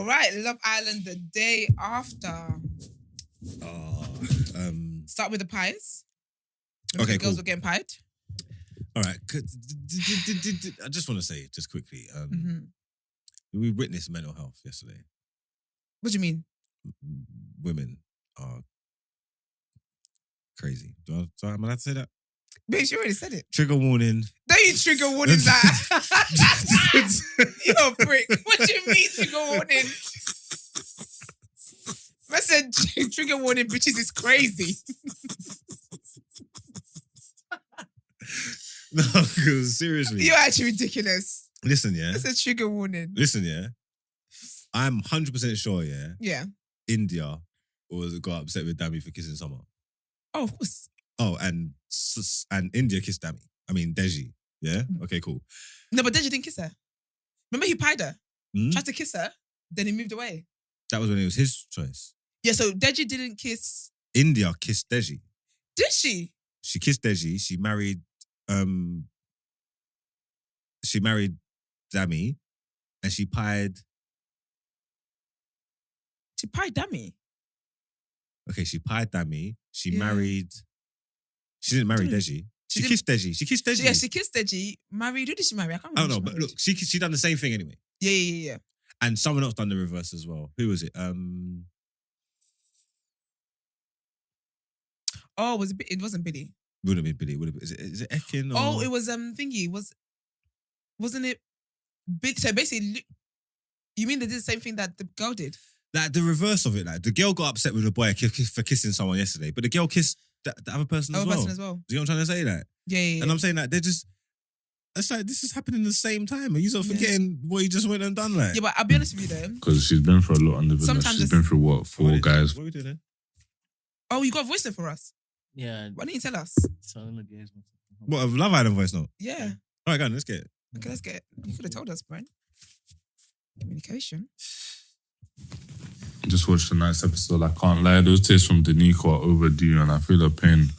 All right, Love Island the day after. Start with the pies. Okay, the girls cool. were getting pied. All right. I just want to say, just quickly, we witnessed mental health yesterday. What do you mean? Women are crazy. Am I allowed to say that? Bitch, you already said it. Trigger warning. Don't you trigger warning that? You're a prick. What do you mean trigger warning? I said trigger warning, bitches is crazy. No, because seriously. You're actually ridiculous. Listen, yeah. That's a trigger warning. Listen, yeah. I'm 100% sure, yeah. Yeah. Indiyah got upset with Dami for kissing someone. Oh, of course. Oh, and Indiyah kissed Dami. I mean, Deji. Yeah? Okay, cool. No, but Deji didn't kiss her. Remember he pied her? Hmm? Tried to kiss her, then he moved away. That was when it was his choice. Yeah, so Deji didn't kiss... Indiyah kissed Deji. Did she? She kissed Deji. She married Dami, and she pied... She pied Dami? Okay, she pied Dami. She married... She didn't marry Deji. She kissed Deji. She kissed Deji. Yeah, she kissed Deji. Married... Who did she marry? I can't remember. I don't know, but look, she done the same thing anyway. Yeah. And someone else done the reverse as well. Who was it? Oh, it wasn't Billy. Would have been Billy. Is it Ekin? Or... Oh, it was thingy. Wasn't it? So basically, you mean they did the same thing that the girl did? Like the reverse of it. Like the girl got upset with the boy for kissing someone yesterday, but the girl kissed the other person as well. Do you know what I'm trying to say? That? Yeah. And I'm saying that they're just. It's like this is happening at the same time. Are you sort of forgetting what you just went and done? Like, yeah, but I'll be honest with you though. Because she's been through a lot under the Sometimes she's been through what? Four guys. What are we doing there? Oh, you got a voice note for us? Yeah. Why didn't you tell us? What, a Love Island voice note? Yeah. All right, go on, let's get it. Okay, let's get it. You could have told us, Brent. Communication. Just watched tonight's episode. I can't lie, those takes from Danica are overdue, and I feel her pain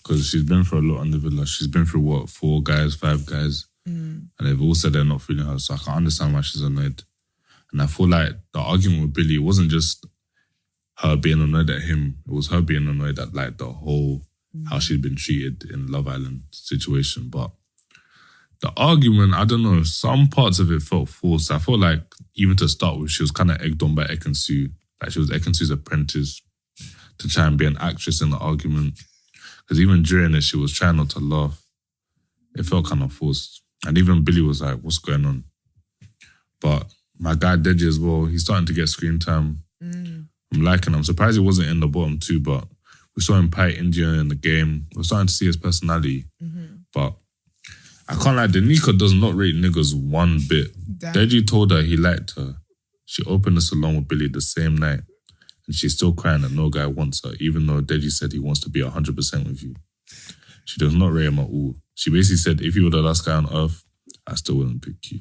because she's been through a lot under Villa. She's been through what? 4 guys, 5 guys, and they've all said they're not feeling her. So I can't understand why she's annoyed. And I feel like the argument with Billy wasn't just her being annoyed at him; it was her being annoyed at like the whole how she'd been treated in Love Island situation. But the argument, I don't know, some parts of it felt forced. I felt like even to start with, she was kind of egged on by Ekin-Su. Like she was Ekin-Su's apprentice to try and be an actress in the argument. Because even during it, she was trying not to laugh. It felt kind of forced. And even Billy was like, what's going on? But my guy Deji as well, he's starting to get screen time. I'm liking him. I'm surprised he wasn't in the bottom 2, but we saw him fight Indiyah in the game. We're starting to see his personality. But I can't lie, Danica does not rate niggas one bit. Damn. Deji told her he liked her. She opened the salon with Billy the same night, and she's still crying that no guy wants her, even though Deji said he wants to be 100% with you. She does not rate him at all. She basically said, if you were the last guy on earth, I still wouldn't pick you.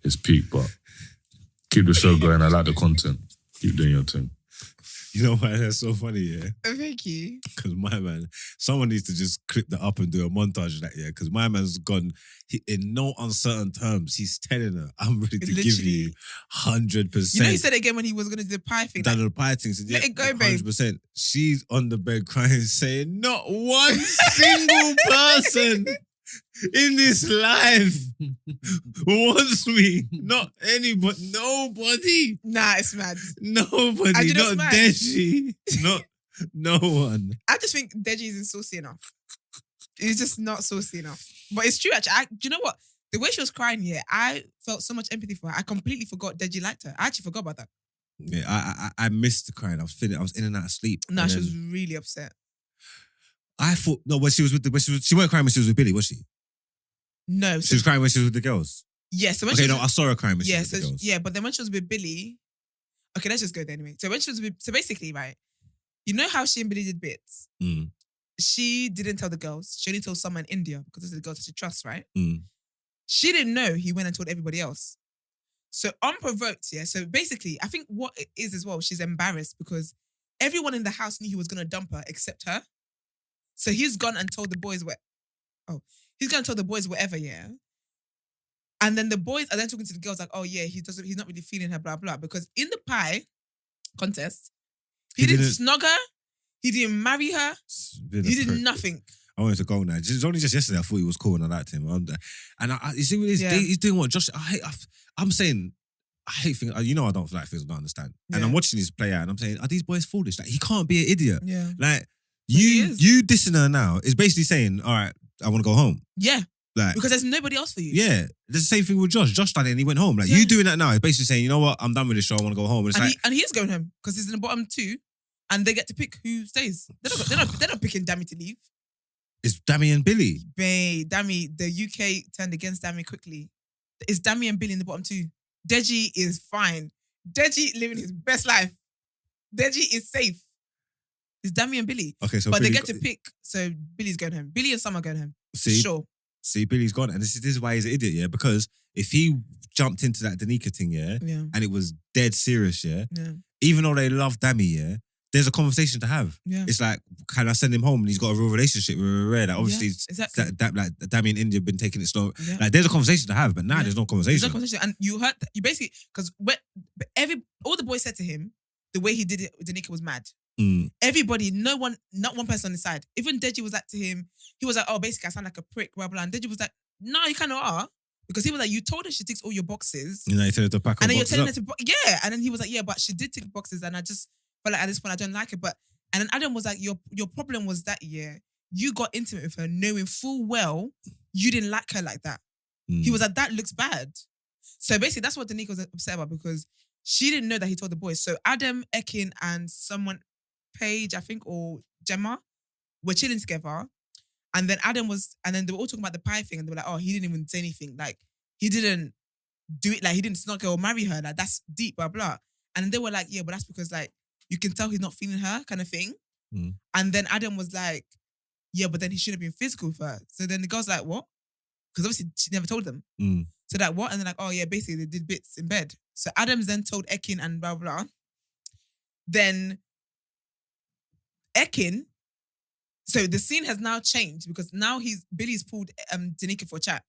It's peak, but keep the show going. I like the content. Keep doing your thing. You know why that's so funny, yeah? Thank you. Because my man, someone needs to just clip that up and do a montage of that, yeah? Because my man's gone, in no uncertain terms, he's telling her, I'm ready to give you 100%. You know he said it again when he was going to do the pie thing. Done the pie thing. Said, let it go, babe. 100%. She's on the bed crying, saying, not one single person in this life wants me. Not anybody. Nobody. Nah, it's mad. Nobody. Not Deji. Not no one. I just think Deji isn't saucy enough. He's just not saucy enough. But it's true, actually. Do you know what? The way she was crying here, I felt so much empathy for her. I completely forgot Deji liked her. I actually forgot about that. Yeah, I missed the crying. I was in and out of sleep. No, she was really upset. I thought when she weren't crying when she was with Billy, was she? No. She was crying when she was with the girls. Yeah, so when I saw her crying when she was with the girls. Yeah, but then when she was with Billy, okay, let's just go there anyway. So when she was so basically, right, you know how she and Billy did bits? She didn't tell the girls. She only told someone in India because those are the girls that she trusts, right? She didn't know he went and told everybody else. So unprovoked, yeah. So basically, I think what it is as well, she's embarrassed because everyone in the house knew he was going to dump her except her. So he's gone and told the boys he's going to tell the boys whatever, yeah. And then the boys are then talking to the girls like, oh yeah, he's not really feeling her, blah, blah. Because in the pie contest, he didn't snog her, he didn't marry her, he did nothing. I wanted to go now. It's only just yesterday I thought he was cool and I liked him. And you see what he's doing what Josh, I'm saying, I hate things, you know I don't like things I don't understand. And I'm watching this play out and I'm saying, are these boys foolish? Like, he can't be an idiot. Yeah. Like, you dissing her now is basically saying, all right, I want to go home. Yeah. Like, because there's nobody else for you. Yeah. There's the same thing with Josh. Josh done it and he went home. Like, you doing that now is basically saying, you know what, I'm done with this show, I want to go home. And he is going home because he's in the bottom 2 and they get to pick who stays. They're not picking Dami to leave. It's Dami and Billy. Babe, Dami, the UK turned against Dami quickly. It's Dami and Billy in the bottom 2. Deji is fine. Deji living his best life. Deji is safe. It's Dami and Billy. Okay, so but Billy they get to pick. So Billy's going home. Billy and Summer going home. See, Billy's gone, and this is why he's an idiot. Yeah, because if he jumped into that Danica thing, and it was dead serious, even though they love Dami, there's a conversation to have. Yeah. It's like, can I send him home? And he's got a real relationship with Rare. That obviously, like Dami and Indiyah have been taking it slow. Yeah. Like, there's a conversation to have, but now there's no conversation. There's no conversation, and you basically, because all the boys said to him, the way he did it with Danica was mad. Everybody, not one person on his side. Even Deji was like to him, he was like, oh, basically I sound like a prick, blah, blah. And Deji was like, no, you kind of are. Because he was like, you told her she ticks all your boxes. You know, you tell her to pack and then you're telling her to, and then he was like, yeah, but she did tick boxes and I just felt like at this point I don't like it. And then Adam was like, your problem was that you got intimate with her knowing full well you didn't like her like that. He was like, that looks bad. So basically that's what Danica was upset about, because she didn't know that he told the boys. So Adam, Ekin and someone, Paige, I think, or Gemma, were chilling together. And then they were all talking about the pie thing and they were like, oh, he didn't even say anything. Like, he didn't do it, like he didn't snog her or marry her. Like, that's deep, blah, blah. And they were like, yeah, but that's because like, you can tell he's not feeling her kind of thing. And then Adam was like, yeah, but then he should have been physical with her. So then the girl's like, what? Because obviously she never told them. So like, what? And they're like, oh yeah, basically they did bits in bed. So Adams then told Ekin and blah, blah. Then Ekin, so the scene has now changed because now Billy's pulled Danica for a chat.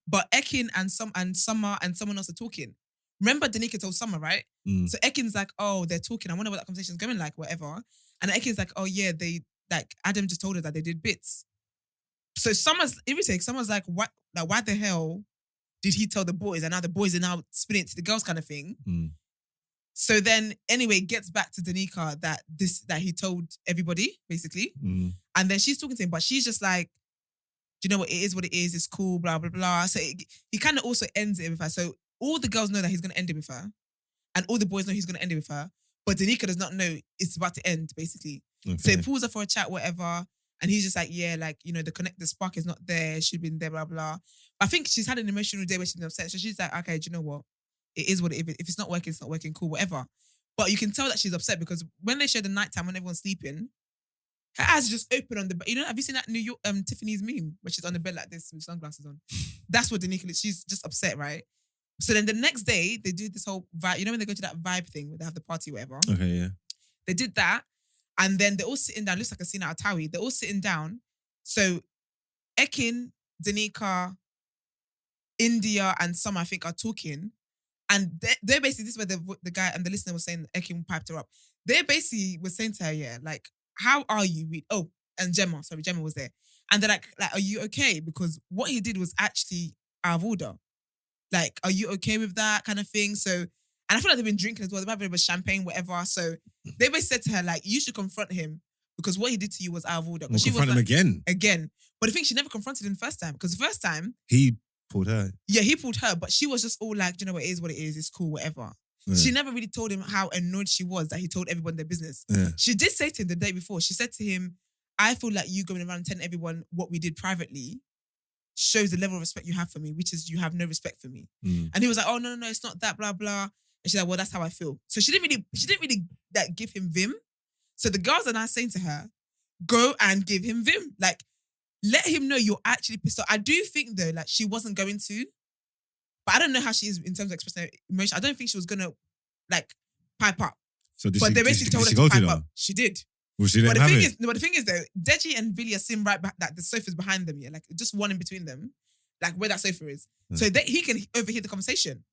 But Ekin and Summer and someone else are talking. Remember Danica told Summer, right? So Ekin's like, oh, they're talking. I wonder what that conversation's going like, whatever. And Ekin's like, oh yeah, Adam just told her that they did bits. So Summer's irritated. Summer's like, what? Like, why the hell did he tell the boys? And now the boys are now spinning it to the girls kind of thing. So then, anyway, it gets back to Danica that he told everybody, basically. And then she's talking to him, but she's just like, do you know what? It is what it is. It's cool, blah, blah, blah. So he kind of also ends it with her. So all the girls know that he's going to end it with her. And all the boys know he's going to end it with her. But Danica does not know it's about to end, basically. Okay. So he pulls her for a chat, whatever. And he's just like, yeah, like, you know, the spark is not there. She's been there, blah, blah. But I think she's had an emotional day where she's been upset. So she's like, okay, do you know what? It is what it is. If it's not working, it's not working. Cool, whatever. But you can tell that she's upset because when they show the nighttime when everyone's sleeping, her eyes are just open on the bed. You know, have you seen that New York Tiffany's meme where she's on the bed like this with sunglasses on? That's what Danica is. She's just upset, right? So then the next day they do this whole vibe. You know when they go to that vibe thing where they have the party, whatever. Okay, yeah. They did that, and then they're all sitting down. Looks like a scene out of Towie. They're all sitting down. So Ekin, Danica, Indiyah, and Summer, I think, are talking. And they're basically, this is where the guy and the listener was saying Ekin piped her up. They basically were saying to her, yeah, like, how are you? And Gemma was there. And they're like, are you okay? Because what he did was actually out of order. Like, are you okay with that kind of thing? So, and I feel like they've been drinking as well. They might have a bit of champagne, whatever. So they basically said to her, like, you should confront him because what he did to you was out of order. We'll confront him again. Again. But I think she never confronted him the first time. Because the first time... He pulled her. Yeah, he pulled her. But she was just all like, you know what, it is what it is. It's cool, whatever. Yeah. She never really told him how annoyed she was that he told everyone their business. Yeah. She did say to him the day before, she said to him, I feel like you going around telling everyone what we did privately shows the level of respect you have for me, which is you have no respect for me. And he was like, oh, no, it's not that, blah, blah. And she's like, well, that's how I feel. So she didn't really like, give him vim. So the girls are now saying to her, go and give him vim. Like, let him know you're actually pissed off. I do think, though, like, she wasn't going to. But I don't know how she is in terms of expressing emotion. I don't think she was going to, like, pipe up. So but they basically told her to pipe up. She did. Well, but the thing is, though, Deji and Billy are sitting right back, like the sofa's behind them, yeah, like just one in between them. like where that sofa is. Mm. So that he can overhear the conversation.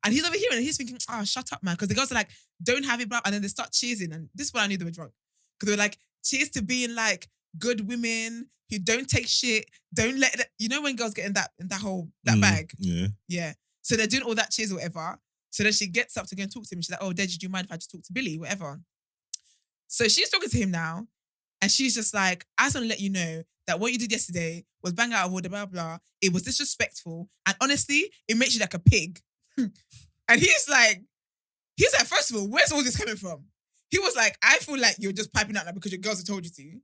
And he's overhearing and he's thinking, oh, shut up, man. Because the girls are like, don't have it, blah. And then they start cheersing. And this is when I knew they were drunk. Because they were like, cheers to being like good women who don't take shit. Don't let it, you know when girls get in that bag? Yeah. Yeah. So they're doing all that cheers or whatever. So then she gets up to go and talk to him. She's like, oh, Deji, do you mind if I just talk to Billy? Whatever. So she's talking to him now. And she's just like, I just want to let you know that what you did yesterday was bang out of order, blah, blah. It was disrespectful. And honestly, it makes you like a pig. And he's like, first of all, where's all this coming from? He was like, I feel like you're just piping out now because your girls have told you to.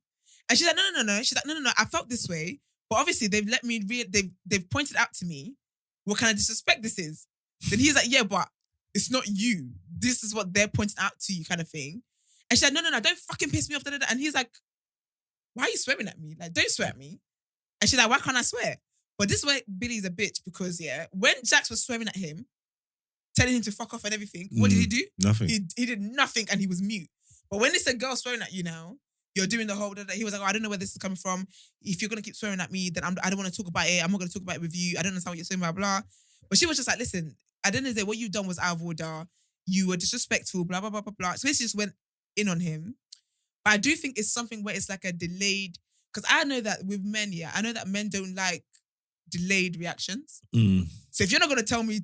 And she's like, no. She's like, no. I felt this way. But obviously they've let me they've pointed out to me what kind of disrespect this is. Then he's like, yeah, but it's not you. This is what they're pointing out to you kind of thing. And she's like, no, don't fucking piss me off. Da, da, da. And he's like, why are you swearing at me? Like, don't swear at me. And she's like, why can't I swear? But this is where Billy's a bitch because, yeah, when Jax was swearing at him, telling him to fuck off and everything, what did he do? Nothing. He did nothing and he was mute. But when it's a girl swearing at you now, you're doing the whole, he was like, oh, I don't know where this is coming from. If you're going to keep swearing at me, then I don't want to talk about it. I'm not going to talk about it with you. I don't understand what you're saying, blah, blah. But she was just like, listen, at the end of the day, what you've done was out of order. You were disrespectful, blah, blah, blah, blah, blah. So basically just went in on him. But I do think it's something where it's like a delayed, because I know that with men, yeah, I know that men don't like delayed reactions. So if you're not going to tell me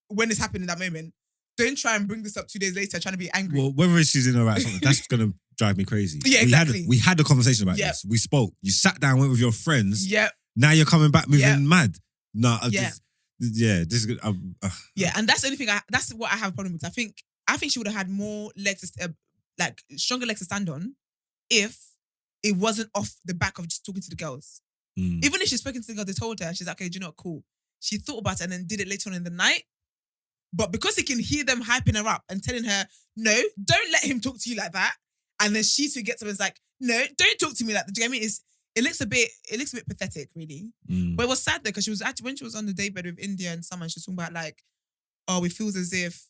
when it's happened in that moment, don't try and bring this up 2 days later trying to be angry. Well, whether she's in or out, that's going to drive me crazy. Yeah, exactly. We had a conversation about this. We spoke. You sat down, went with your friends. Yep. Now you're coming back moving Yep. mad. No, Yeah. this is good. Yeah, and that's the only thing. That's what I have a problem with. I think she would have had more legs, like stronger legs to stand on, if it wasn't off the back of just talking to the girls. Even if she's spoken to the girls, they told her, she's like, okay, do you know what? Cool. She thought about it and then did it later on in the night. But because he can hear them hyping her up and telling her, no, don't let him talk to you like that. And then she too gets up and is like, no, don't talk to me like that. Do you know what I mean? It looks a bit pathetic, really. But it was sad though, because she was actually, when she was on the daybed with Indiyah and someone, she was talking about like, oh, it feels as if,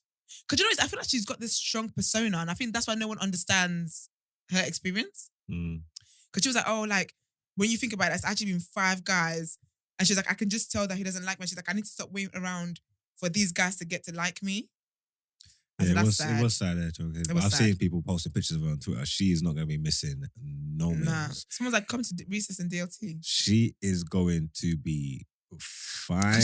because you know, I feel like she's got this strong persona, and I think that's why no one understands her experience. Because she was like, oh, like, when you think about it, it's actually been 5 guys. And she's like, I can just tell that he doesn't like me. She's like, I need to stop waiting around for these guys to get to like me. Yeah, it was sad there, talking. I've seen people posting pictures of her on Twitter. She is not going to be missing no meals. Someone's like, come to Recess and DLT. She is going to be fine.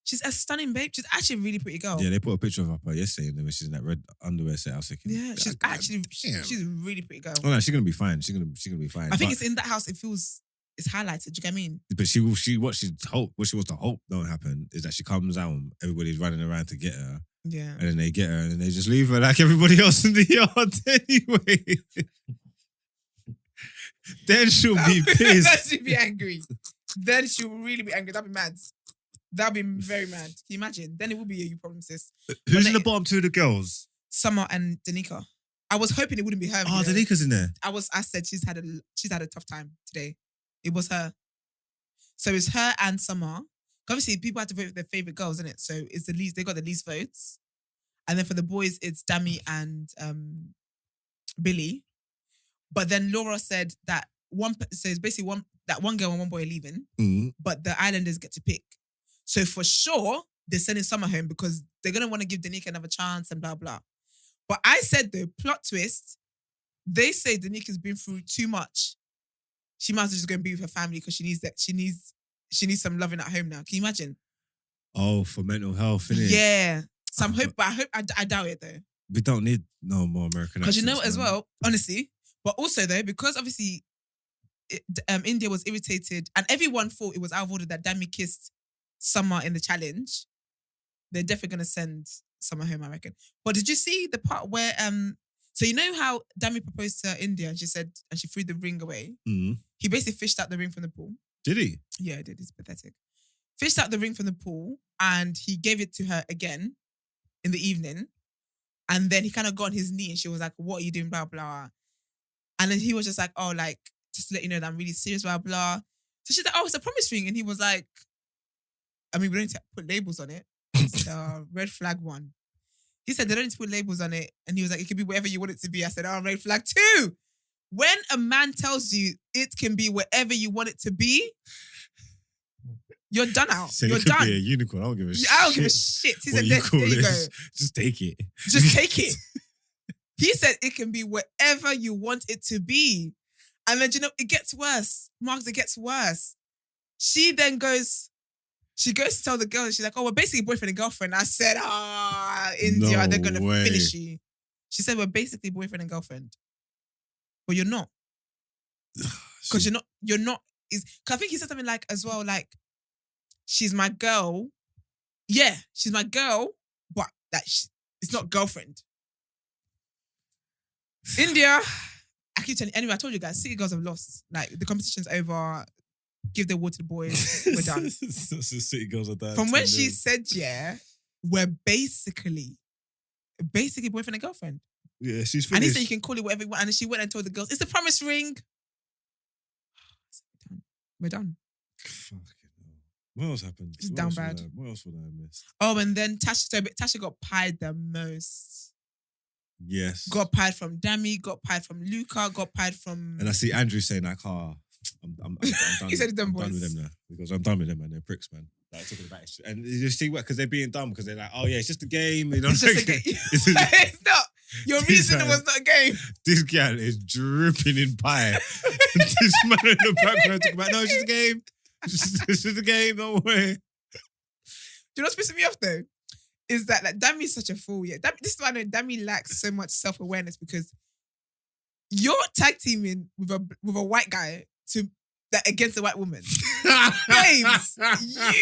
She's a stunning babe. She's actually a really pretty girl. Yeah, they put a picture of her yesterday when she's in that red underwear set. I was thinking, yeah, she's a really pretty girl. Oh no, she's gonna be fine. She's gonna be fine. I think it's in that house. It's highlighted. Do you get what I mean? But what she wants to hope don't happen is that she comes out and everybody's running around to get her. Yeah, and then they get her and then they just leave her like everybody else in the yard anyway. Then she'll be pissed. Then she'll be angry. Then she'll really be angry. That'll be mad. That'll be very mad. Can you imagine? Then it will be a you problem, sis. Who's in the bottom 2 of the girls? Summer and Danica. I was hoping it wouldn't be her. Oh, Danica's in there. I said she's had a tough time today. It was her. So it's her and Summer. Obviously, people had to vote for their favorite girls, isn't it? So it's the least. They got the least votes. And then for the boys, it's Dami and Billy. But then Laura said that so it's basically one girl and one boy are leaving, but the islanders get to pick. So for sure, they're sending Summer home because they're going to want to give Danica another chance and blah, blah. But I said the plot twist, they say Danica's been through too much. She might as well just go and be with her family because she needs some loving at home now. Can you imagine? Oh, for mental health, innit? Yeah. So I doubt it though. We don't need no more American accents. Because you know what as well, honestly, but also though, because obviously Indiyah was irritated and everyone thought it was out of order that Dami kissed Summer in the challenge, they're definitely going to send Summer home, I reckon. But did you see the part where, so you know how Dami proposed to Indiyah and she said, and she threw the ring away? He basically fished out the ring from the pool. Did he? Yeah, he did. It's pathetic. Fished out the ring from the pool and he gave it to her again in the evening. And then he kind of got on his knee and she was like, what are you doing, blah, blah. And then he was just like, oh, like, just to let you know that I'm really serious, blah, blah. So she's like, oh, it's a promise ring. And he was like, I mean, we don't need to put labels on it. It's a red flag one. He said they don't need to put labels on it. And he was like, it can be whatever you want it to be. I said, oh, red flag 2. When a man tells you it can be whatever you want it to be, You're done out. So You're it could done. be a unicorn. I don't give a shit. I don't give a shit. He What said, you there call you go. this? Just take it. Just take it. He said it can be whatever you want it to be. And then, it gets worse. Marks, it gets worse. She then goes to tell the girl, she's like, oh, we're basically boyfriend and girlfriend. I said, Indiyah, they're going to finish you. She said, we're basically boyfriend and girlfriend. But you're not. Because you're not. Cause I think he said something like, as well, like, she's my girl. Yeah, she's my girl, but it's not girlfriend. Indiyah, I keep telling you, anyway, I told you guys, City Girls have lost. Like, the competition's over. Give the award to the boys. We're done. City Girls are done. From when she said, yeah, we're basically boyfriend and girlfriend. Yeah, she's finished. And he said you can call it whatever you want. And she went and told the girls, it's the promise ring. We're done. Fucking hell. What else happened? It's down bad. What else would I miss? Oh, and then Tasha got pied the most. Yes. Got pied from Dami, got pied from Luca, got pied from... And I see Andrew saying like, I'm done. He said he's done, I'm boys. done with them now. Because I'm done with them, man. They're pricks, man. Like, talking about it. And you see what? Because they're being dumb. Because they're like, oh yeah, it's just a game. You know It's just a game. It's not. Your reason it was not a game. This girl is dripping in pie. This man in the background talking about, no, it's just a game. It's just a game, don't worry. Do you know what's pissing me off though? Is that like Dami is such a fool. Yeah, this is why I know Dami lacks so much self-awareness, because you're tag teaming with a white guy against a white woman. Babes,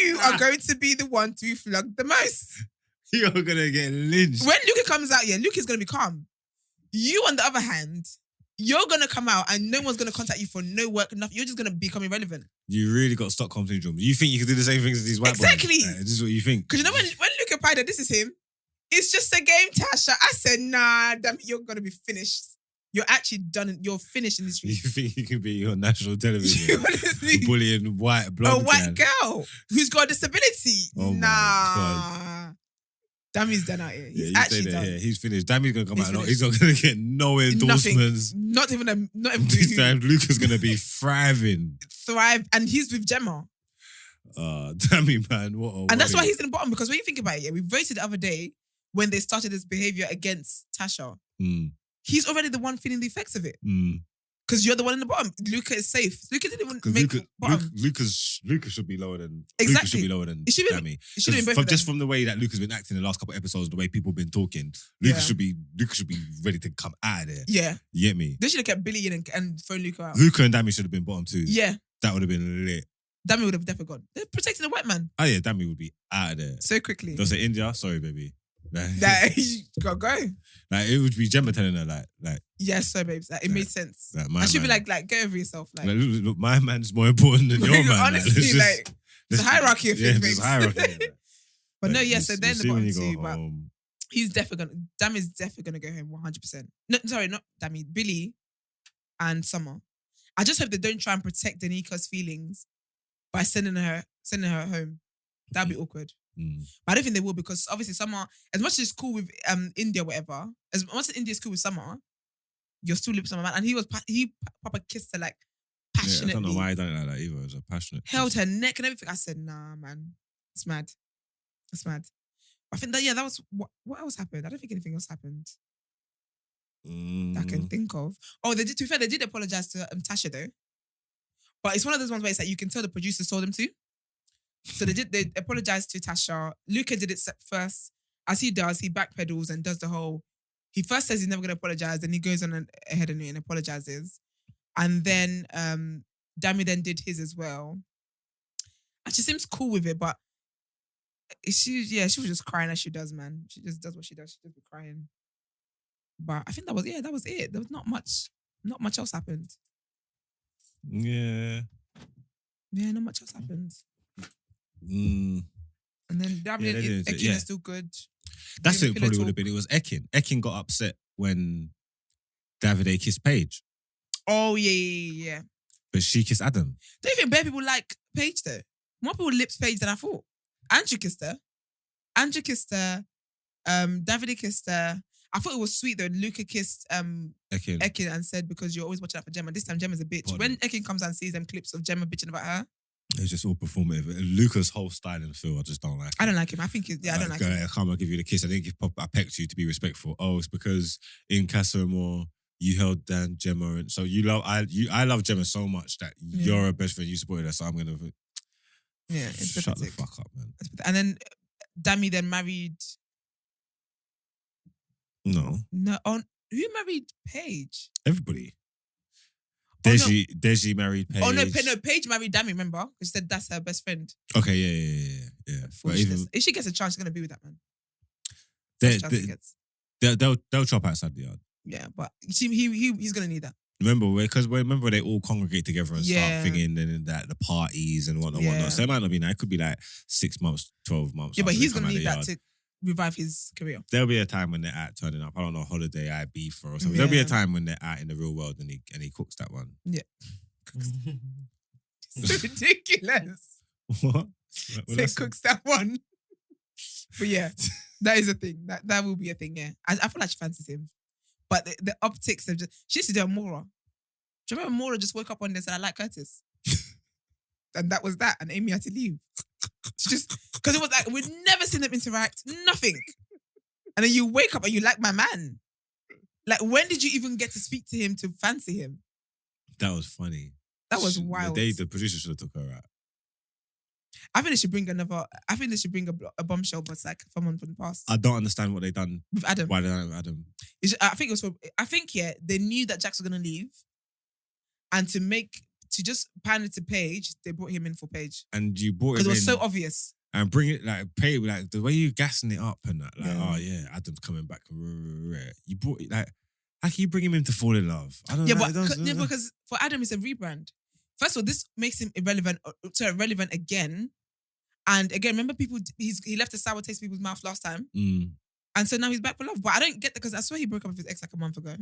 you are going to be the one to be flogged the most. You're gonna get lynched. When Luca comes out, yeah, Luca's gonna be calm. You, on the other hand, you're gonna come out and no one's gonna contact you for no work, nothing. You're just gonna become irrelevant. You really got Stockholm syndrome. You think you can do the same things as these white boys? Exactly. This is what you think. Because you know when Luca pied her, this is him. It's just a game, Tasha. I said, nah, damn, you're gonna be finished. You're actually done. You're finished in this. You think you can be on national television Honestly, bullying white blonde a white girl who's got a disability? Oh nah. my God. Dami's done out here. He's Yeah, actually done. Yeah, he's finished. Dami's gonna come He's out. finished. He's not gonna get no endorsements. Nothing. Not even This time, Luca's gonna be thriving. thrive, and he's with Gemma. Dami, man, what a And that's why worry. he's in the bottom, because when you think about it, yeah, we voted the other day when they started this behavior against Tasha. He's already the one feeling the effects of it. Because you're the one in the bottom. Luca is safe. Luca didn't even make bottom. Luca should be lower than Exactly. Luca should be lower than It should be- Dami. It should have been both of them. Just from the way that Luca's been acting the last couple of episodes, the way people have been talking, Luca should be ready to come out of there. Yeah. You get me? They should have kept Billy in and thrown Luca out. Luca and Dami should have been bottom two. Yeah. That would have been lit. Dami would have definitely gone. They're protecting the white man Oh yeah, Dami would be out of there. so quickly. They'll say Indiyah, sorry baby. That you gotta go. Like it would be Gemma telling her like Yes, so babes. Like, it made sense. my I should be man. like, get over yourself. Like, look, my man's more important than your man. honestly, Like, like, there's a hierarchy of things, there's babes. a hierarchy. Yeah. But no, Like, yeah, you- so they're you in the see when bottom you go two, but home. he's definitely Dami's definitely gonna go home 100%. No, sorry, not Dami, Billy and Summer. I just hope they don't try and protect Danica's feelings by sending her home. That'd be awkward. But I don't think they will, because obviously Summer, as much as it's cool with Indiyah, whatever, as much as India's cool with Summer, you're still lips on my man. And he proper kissed her like Yeah, passionately. I don't know why I done it like that either. It was a passionate. Held her neck and everything. I said, nah, man. It's mad. It's mad. I think that was what else happened? I don't think anything else happened that I can think of. Oh, to be fair, they did apologize to Tasha though. But it's one of those ones where it's like you can tell the producers told them to. So they apologized to Tasha. Luca did it first. As he does, he backpedals and does the whole. He first says he's never going to apologize, then he goes on ahead and apologizes. And then Dami then did his as well. And she seems cool with it, but she was just crying as she does, man. She just does what she does. She just be crying. But I think that was it. There was not much else happened. Yeah. Yeah, not much else happened. Mm. And then Dami and Ekin is still good. That's Doing it. Probably pillow would have been. It was Ekin. Ekin got upset when Davide kissed Paige, Oh, yeah. but she kissed Adam. Don't you think bare people like Paige though? More people lips Paige than I thought. Andrew kissed her. Davide kissed her. I thought it was sweet though. Luca kissed Ekin. and said, because you're always watching out for Gemma. This time Gemma's a bitch. Pardon. When Ekin comes and sees them clips of Gemma bitching about her, It's just all performative. Luca's whole style and feel, I just don't like. I don't like him. I think I don't like him. I can't give you the kiss. I didn't give Pop. I pecked you to be respectful. Oh, it's because in Casa Amor you held down Gemma, and so you love. I love Gemma so much that you're her best friend. You supported her, so I'm gonna. Yeah, it's shut pathetic. the fuck up, man. And then Dami then married. No. Who married Paige? Everybody. Deji married Paige. Oh no, Paige married Dami. Remember? Because she said that's her best friend. Okay, yeah. But even, if she gets a chance, she's gonna be with that man. They'll chop outside the yard. Yeah, but he's gonna need that. Remember they all congregate together and start thinking and that the parties and whatnot. So it might not be now. It could be like 6 months, 12 months. Yeah, but he's gonna need that to revive his career. There'll be a time when they're out turning up. I don't know, holiday, Ibiza or something. Yeah. There'll be a time when they're out in the real world and he cooks that one. Yeah. It's ridiculous. What? He cooks that one. But yeah, that is a thing. That will be a thing, yeah. I feel like she fancies him. But the optics of she used to do a Mora. Do you remember Mora just woke up one day and said, I like Curtis? And that was that. And Amy had to leave. Just because it was like, we'd never seen them interact, nothing. And then you wake up and you like my man. Like, when did you even get to speak to him to fancy him? That was funny. That was wild. The producer should have took her out. I think they should bring a bombshell, but it's like someone from the past. I don't understand what they done with Adam. Why they done it with Adam? I think they knew that Jax was gonna leave, and to just pan it to Paige, they brought him in for Paige. And you brought him in because it was so obvious. And bring it like Paige, like the way you gassing it up and that, like oh yeah, Adam's coming back. You brought it like how can you bring him in to fall in love? I don't know. Because for Adam it's a rebrand. First of all, this makes him relevant again. And again, remember he left a sour taste in people's mouth last time. And so now he's back for love. But I don't get that because I swear he broke up with his ex like a month ago.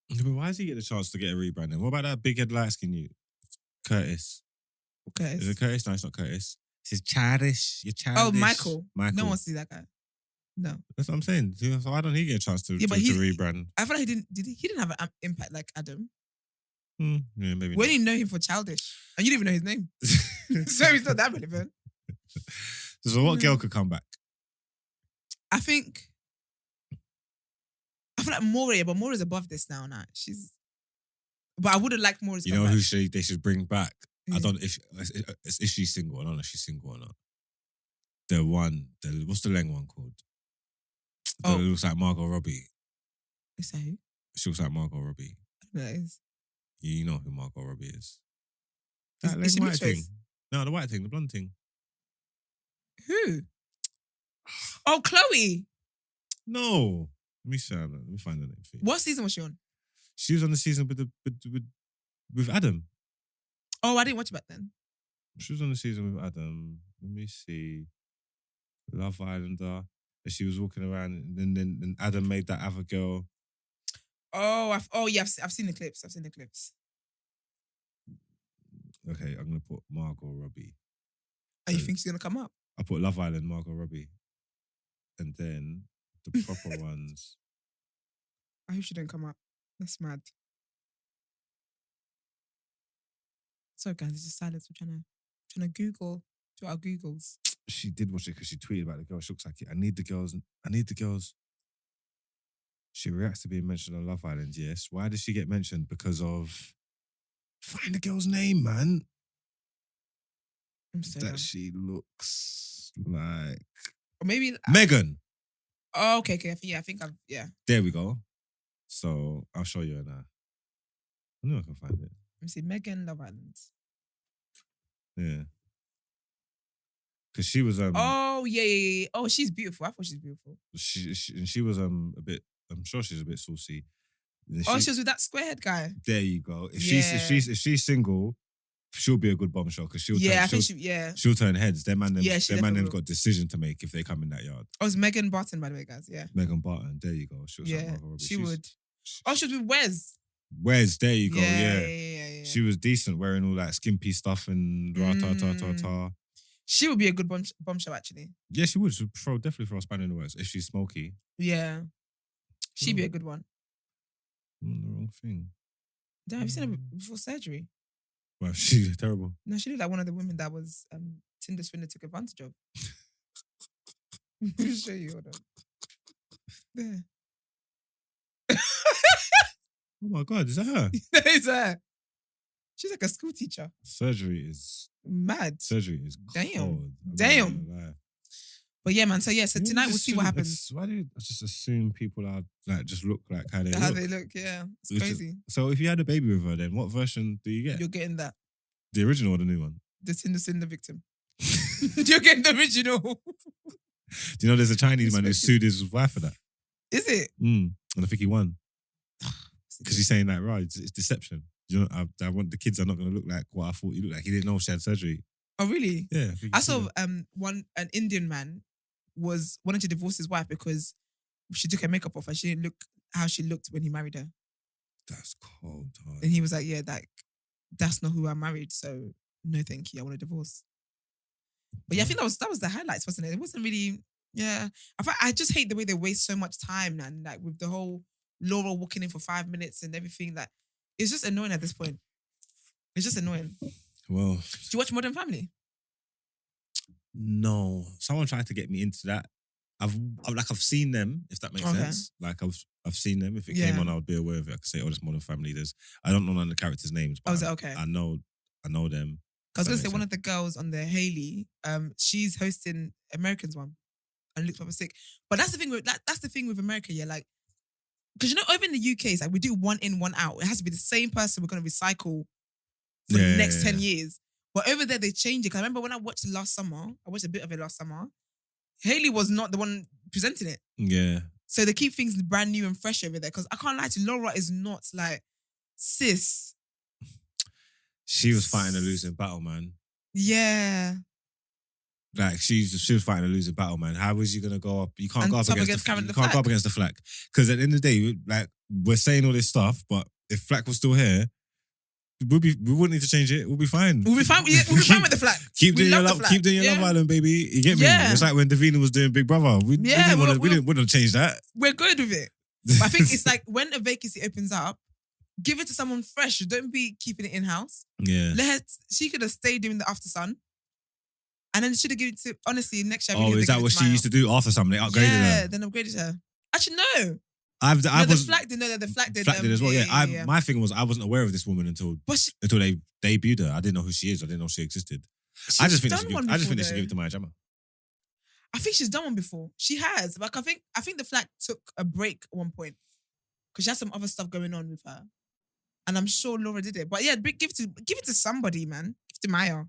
But why does he get the chance to get a rebrand then? What about that big head light skin you? Curtis. Is it Curtis? No, it's not Curtis. It's childish. You're childish. Oh, Michael. No one wants to see that guy. No. That's what I'm saying. So why don't he get a chance to rebrand? I feel like he didn't have an impact like Adam. Yeah, maybe. When you know him for childish, and you didn't even know his name, so he's not that relevant. So what girl could come back? I feel like Moria, but Moria's above this now. But I would have liked Moria's. You know who they should bring back? I don't know if she's single. I don't know if she's single or not. What's the Leng one called? It looks like Margot Robbie. Is that who? She looks like Margot Robbie. I don't know who that is. You know who Margot Robbie is. Is she white thing. No, the white thing, the blonde thing. Who? Oh, Chloe. No. Let me find the name for you. What season was she on? She was on the season with Adam. Oh, I didn't watch it back then. She was on the season with Adam. Let me see. Love Islander. And she was walking around and then Adam made that other girl. Oh, yeah, I've seen the clips. Okay, I'm going to put Margot Robbie. And you think she's going to come up? I put Love Island, Margot Robbie. And then the proper ones. I hope she didn't come up. That's mad. Sorry, guys, it's just silence. We're trying to Google, do our Googles. She did watch it because she tweeted about the girl. She looks like it. I need the girls. She reacts to being mentioned on Love Island, yes. Why did she get mentioned? Because of... Find the girl's name, man. She looks like... Or maybe... Megan. Oh, okay. Yeah, I think yeah. There we go. So, I'll show you now. I know I can find it. Let me see. Megan Love Island. Yeah. Because she was... Oh, yeah. Oh, she's beautiful. I thought she's beautiful. She was a bit... I'm sure she's a bit saucy. She was with that squarehead guy. There you go. If she's single, she'll be a good bombshell because she'll turn heads. Their man them's got decision to make if they come in that yard. Oh, it's Megan Barton, by the way, guys. Yeah. Megan Barton. There you go. She would. She was with Wes. Wes, there you go. Yeah. She was decent wearing all that skimpy stuff and ta. She would be a good bombshell, actually. Yeah, she would. She'd definitely throw a spanner in the works if she's smoky. Yeah. She'd be a good one. I'm on the wrong thing. Damn, have you seen her before surgery? Well, she's terrible. No, she looked like one of the women that was Tinder swindler took advantage of. Let me show you. Hold on. There. Oh my God, is that her? That is her. She's like a school teacher. Surgery is mad. Surgery is Damn. cold. Damn. But yeah, man. So yeah, so tonight we'll see what happens. Why do you just assume people are like just look like how they How look? they look, yeah. It's crazy. So if you had a baby with her, then what version do you get? You're getting that. The original or the new one? The Tinder victim. You're getting the original. Do you know there's a Chinese man who sued his wife for that? Is it? And I think he won. Because he's saying that, right, it's deception. You know, I want the kids are not going to look like what I thought you looked like. He didn't know she had surgery. Oh, really? Yeah. I saw an Indian man was wanting to divorce his wife because she took her makeup off and she didn't look how she looked when he married her. That's cold. Hard. And he was like, yeah, that's not who I married, so no thank you, I want a divorce. But yeah, I think that was the highlights, wasn't it? It wasn't really, yeah. I just hate the way they waste so much time, man, like with the whole Laura walking in for 5 minutes and everything. That it's just annoying at this point. It's just annoying. Well, do you watch Modern Family? No. Someone tried to get me into that. I've seen them, if that makes sense. Like I've seen them. If it came on, I would be aware of it. I could say, oh, this Modern Family. I don't know none of the characters' names, but is it okay? I know them. I was gonna say one of the girls on the Hailey, she's hosting Americans one, and looks proper sick. But that's the thing with America, yeah. Like, because you know, over in the UK, it's like we do one in, one out. It has to be the same person we're gonna recycle for the next 10 years. But over there, they change it. Because I remember when I watched it last summer, I watched a bit of it last summer. Hailey was not the one presenting it. Yeah. So they keep things brand new and fresh over there. Because I can't lie to you, Laura is not like sis. She was fighting a losing battle, man. Yeah. Like she was fighting a losing battle, man. How was you gonna go up? You can't go up against the Flack. Because at the end of the day, like we're saying all this stuff, but if Flack was still here, we wouldn't need to change it. We'll be fine. We'll be fine. We'll be fine with the Flack. Keep doing your Love Island, baby. You get me? Yeah. It's like when Davina was doing Big Brother. We didn't change that. We're good with it. But I think it's like when a vacancy opens up, give it to someone fresh. Don't be keeping it in house. Yeah. She could have stayed doing the After Sun. And then should have given it to, honestly, next year. Oh, is that what she used to do after something? They upgraded her. Yeah, then upgraded her. Actually, no. The Flack did. No, the Flack did. Flack did as well. Yeah. My thing was I wasn't aware of this woman until they debuted her. I didn't know who she is. I didn't know she existed. I just think they should give it to Maya Jama. I think she's done one before. She has. Like I think the Flack took a break at one point because she had some other stuff going on with her, and I'm sure Laura did it. But yeah, give it to somebody, man. Give it to Maya.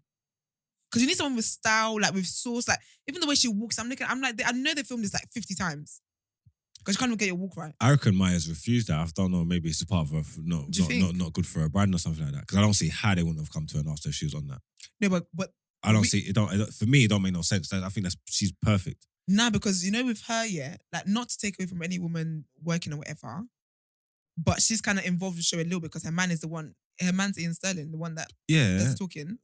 Because you need someone with style, like with sauce, like even the way she walks. I'm like, I know they filmed this like 50 times. Because you can't even get your walk right. I reckon Maya's refused that. I don't know, maybe it's a part of her, not good for her brand or something like that. Because I don't see how they wouldn't have come to her and asked her if she was on that. No, but I don't see it. For me, it don't make no sense. I think she's perfect. Nah, because you know, with her, yeah, like not to take away from any woman working or whatever, but she's kind of involved with the show a little bit because her man's Ian Sterling, the one that's talking.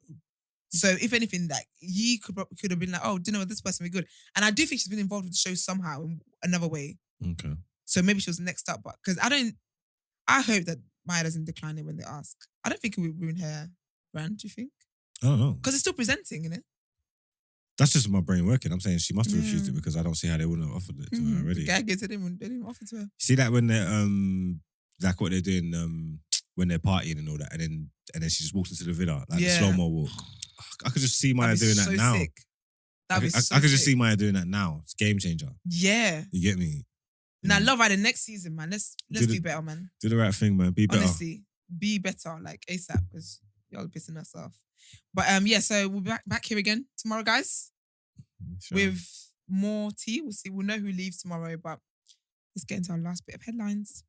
So if anything, like he could have been like, oh, do you know what, this person would be good. And I do think she's been involved with the show somehow in another way. Okay. So maybe she was next up, but because I hope that Maya doesn't decline it when they ask. I don't think it would ruin her brand, do you think? I don't know. Because it's still presenting, isn't it? That's just my brain working. I'm saying she must have refused it because I don't see how they wouldn't have offered it to her already. The gag is they didn't offer it to her. See that when they're like what they're doing when they're partying and all that, and then she just walks into the villa, like the slow-mo walk. I could just see Maya doing that now. Sick. I could just see Maya doing that now. It's a game changer. Yeah. You get me? Now, Love Island next season, man. Let's do better, man. Do the right thing, man. Be better. Honestly, be better, like ASAP, because y'all are pissing us off. But so we'll be back here again tomorrow, guys. Sure. With more tea. We'll know who leaves tomorrow, but let's get into our last bit of headlines.